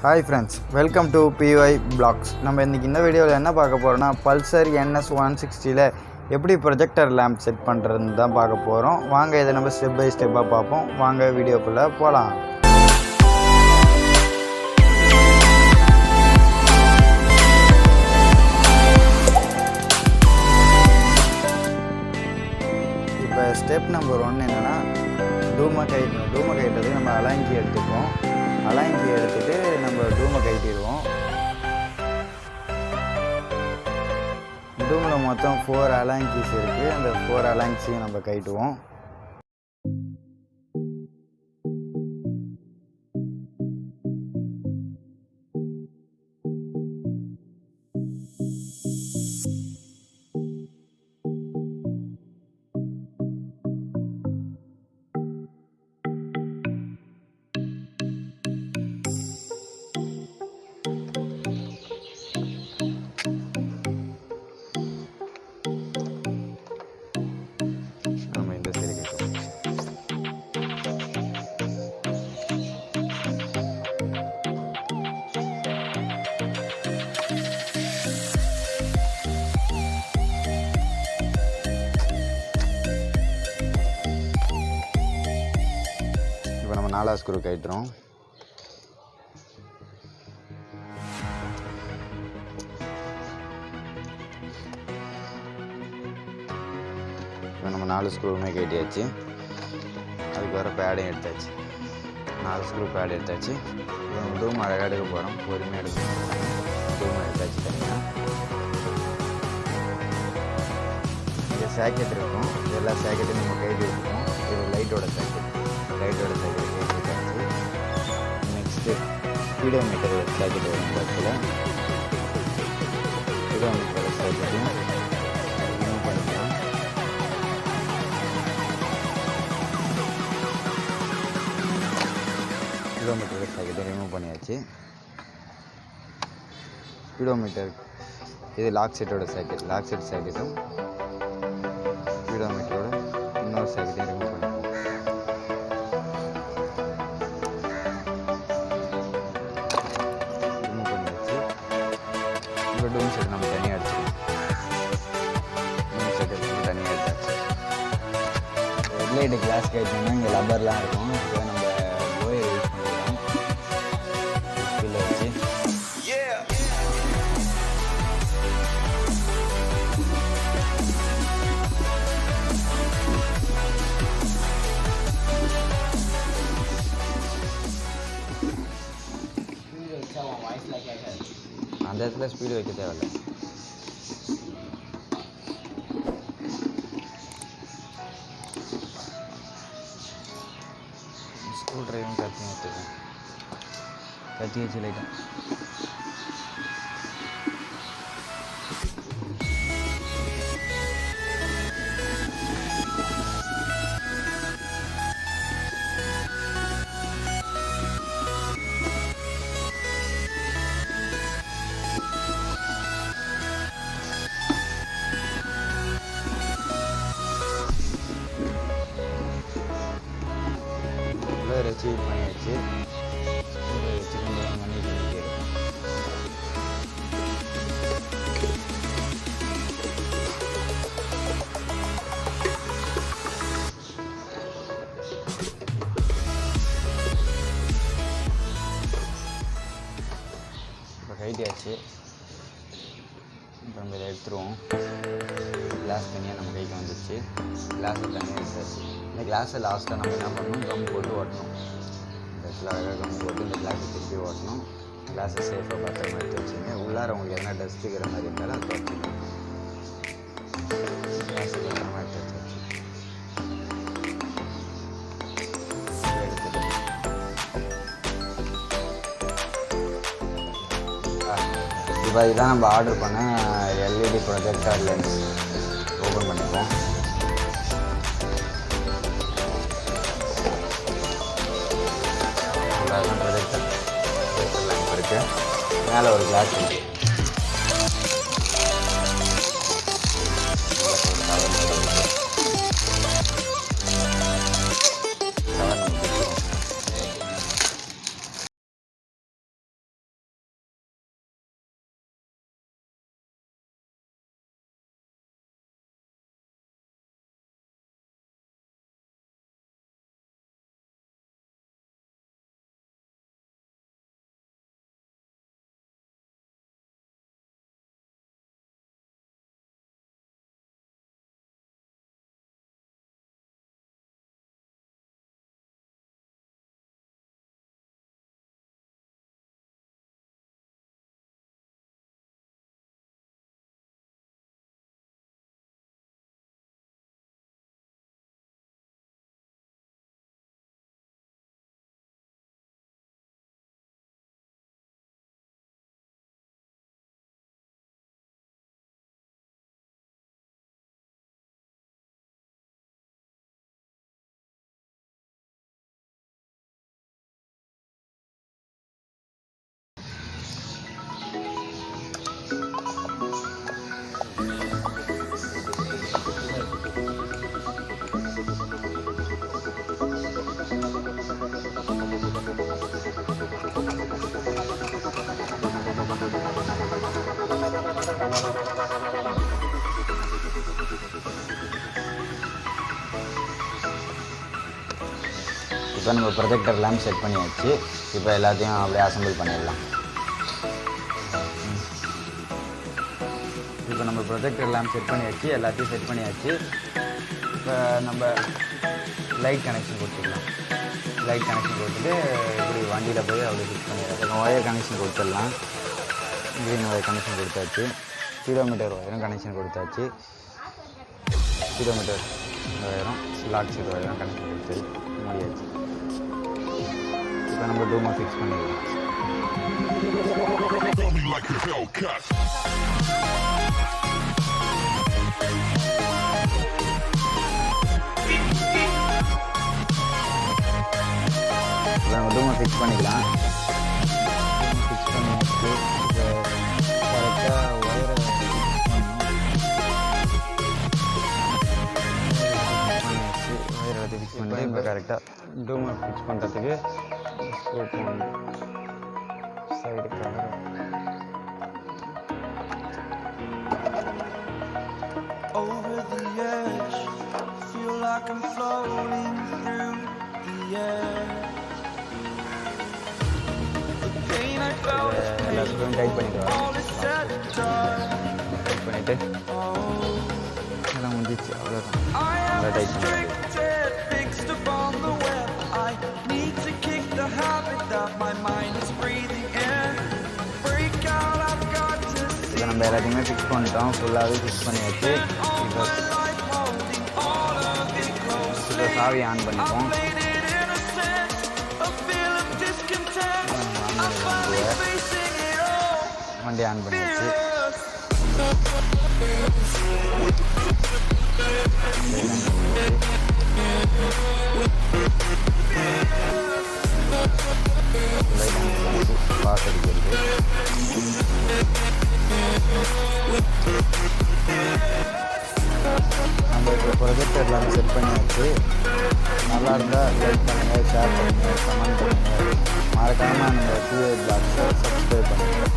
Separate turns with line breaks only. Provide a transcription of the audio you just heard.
Hi friends, welcome to PY Blogs. நம்ம இன்னைக்கு இந்த வீடியோவில் என்ன பார்க்க போறோம்னா பல்சர் NS 160ல எப்படி ப்ரொஜெக்டர் லேம்ப் செட் பண்றதுன்னு தான் பார்க்க போறோம். வாங்க இதை நம்ம ஸ்டெப் பை ஸ்டெப்பா பார்ப்போம். வாங்க வீடியோக்குள்ள போலாம். இப்போ ஸ்டெப் நம்பர் 1 என்னன்னா டூமை கைட்டுறது நம்ம அலாங்கி எடுத்துப்போம். அலாங்கி எடுத்துட்டு நம்ம டூமை கைட்டிடுவோம். டூமில் மொத்தம் 4 அலாங்கிஸ் இருக்குது. அந்த 4 அலாங்கிஸையும் நம்ம கைட்டுவோம். இப்போ நம்ம 4ஆவது ஸ்க்ரூ கைட்டுறோம். இப்போ நம்ம 4 ஸ்க்ரூவுமே கைட்டியாச்சு. அதுக்கு வர பேடையும் எடுத்தாச்சு. 4 ஸ்க்ரூ பேட் எடுத்தாச்சு. இப்போ நம்ம டூம் அழகாக எடுக்க போகிறோம். பொறுமையாக எடுக்கணும். டூம் எடுத்தாச்சு தனியாக. இங்கே சாக்கெட் இருக்கும். எல்லா சாக்கெட்டையும் நம்ம கைட்டி எடுப்போம். இது லைட்டோட சாக்கெட் கைட்டி எடுத்தாச்சு. நெக்ஸ்ட்டு ஸ்பீடோமீட்டர் சாக்கெட் வரும். பஸ்ஸில் ஸ்பீடோமீட்டர் சாக்கெட்டையும் ரிமூவ் பண்ணிக்கலாம். ஸ்பீடோமீட்டர் சாக்கெட்டை ரிமூவ் பண்ணியாச்சு. ஸ்பீடோமீட்டர் இது லாக் செட்டோட சாக்கெட். லாக் செட் சாக்கெட்டும் ஸ்பீடோமீட்டரோட இன்னொரு சாக்கெட்டையும் ரிமூவ் பண்ணிக்கலாம். இப்போ டூம் செட் நம்ம தனியாக எடுத்துக்கலாம். டூம் செட் எடுத்து தனியாக எடுத்தாச்சு. ஹெட்லைட்டு கிளாஸ் கைட்டோம்னா இங்கே லப்பர்லாம் இருக்கும். இப்போ நம்ம லோயர் யூஸ் பண்ணிக்கலாம். கீழே வச்சு அந்த இடத்துல ஸ்பீடு வைக்க தேவையில்லை. ஸ்க்ரூ ட்ரைவும் கத்தி எடுத்துக்கேன். கத்தி வச்சு லைட்டாக அச்சீவ் பண்ணியாச்சு. வச்சு கொஞ்சம் மணி பண்ணிட்டு இப்போ கைட்டியாச்சு. இப்போ நம்ம இதை எடுத்துருவோம். கிளாஸ் தனியாக நம்ம கைக்கு வந்துடுச்சு. கிளாஸை தனியாக எடுத்தாச்சு. இந்த கிளாஸை லாஸ்ட்டாக நம்ம என்ன பண்ணணும், கம் போட்டு ஓட்டணும். இந்த இடத்துல அழகாக கம் போட்டு இந்த கிளாஸை திருப்பி ஓட்டணும். கிளாஸை சேஃபாக பத்திரமா எடுத்து வச்சுங்க. உள்ளார உங்களுக்கு எதனா டஸ்ட் இருக்கிற மாதிரி இருந்தாலும் அது பார்த்துக்கணும். கிளாஸை பத்திரமா எடுத்து வச்சாச்சு. எடுத்துட்டு இப்போ இதுதான் நம்ம ஆர்டர் பண்ண எல்இடி ப்ரொஜெக்டர் லென்ஸ். ஓப்பன் பண்ணிப்போம். ப்ரொஜெக்டர் லேம்ப் இருக்குது. மேலே ஒரு கிளாஸ் இருக்குது. இப்போ நம்ம ப்ரொஜெக்டர் லேம்ப் செட் பண்ணியாச்சு. இப்போ எல்லாத்தையும் அப்படியே அசம்பிள் பண்ணிடலாம். இப்போ நம்ம ப்ரொஜெக்டர் லேம்ப் செட் பண்ணியாச்சு, எல்லாத்தையும் செட் பண்ணியாச்சு. இப்போ நம்ம லைட் கனெக்ஷன் கொடுத்துக்கலாம். லைட் கனெக்ஷன் கொடுத்துட்டு இப்படி வண்டியில் போய் அப்படி ஃபிக்ஸ் பண்ணிடலாம். ஒயர் கனெக்ஷன் கொடுத்துடலாம். க்ரீன் ஒயர் கனெக்ஷன் கொடுத்தாச்சு. கிலோமீட்டர் ஒயரும் கனெக்ஷன் கொடுத்தாச்சு. கிலோமீட்டர் ஒயரும் ஸ்லாட் சீட் ஒயரும் கனெக்ஷன் கொடுத்து முடியாச்சு. இப்போ நம்ம டூமை ஃபிக்ஸ் பண்ணிடலாம். நம்ம டூமை ஃபிக்ஸ் பண்ணிக்கலாம். ஃபிக்ஸ் பண்ணியாச்சு. இப்போ கரெக்டாக ஒயரை ஃபிக்ஸ் பண்ணிட்டு இப்போ கரெக்டாக டூமை ஃபிக்ஸ் பண்ணுறதுக்கு side cover
over the edge, feel like I'm floating through the air. The pain I felt is
எல்லாத்துக்கும் டைட் பண்ணிட்டு
all is said and done.
Tight பண்ணிவிட்டு எல்லாம் முடிஞ்சிச்சு. அவ்வளோதான். நல்லா டைட் பண்ணிடுறது.
Restricted, fixed upon the web. I need to kick the habit that my mind is breathing in. Break out, I've got to see.
இப்போ நம்ம எல்லாத்தையுமே ஃபிக்ஸ் பண்ணிட்டோம். ஃபுல்லாகவே ஃபிக்ஸ் பண்ணியாச்சு. இப்போ சாவி ஆன் பண்ணிப்போம். வண்டி ஆன் பண்ணியாச்சு. பாஸ் அடிக்கிறது. நம்ம இப்போ ப்ரொஜெக்டர் லேம்ப் செட் பண்ணியாச்சு. நல்லா இருந்தால் லைக் பண்ணுங்கள், ஷேர் பண்ணுங்கள், கமெண்ட் பண்ணுங்கள். மறக்காமல் நம்ம டிவி பாக்ஸை சப்ஸ்கிரைப் பண்ணுங்கள்.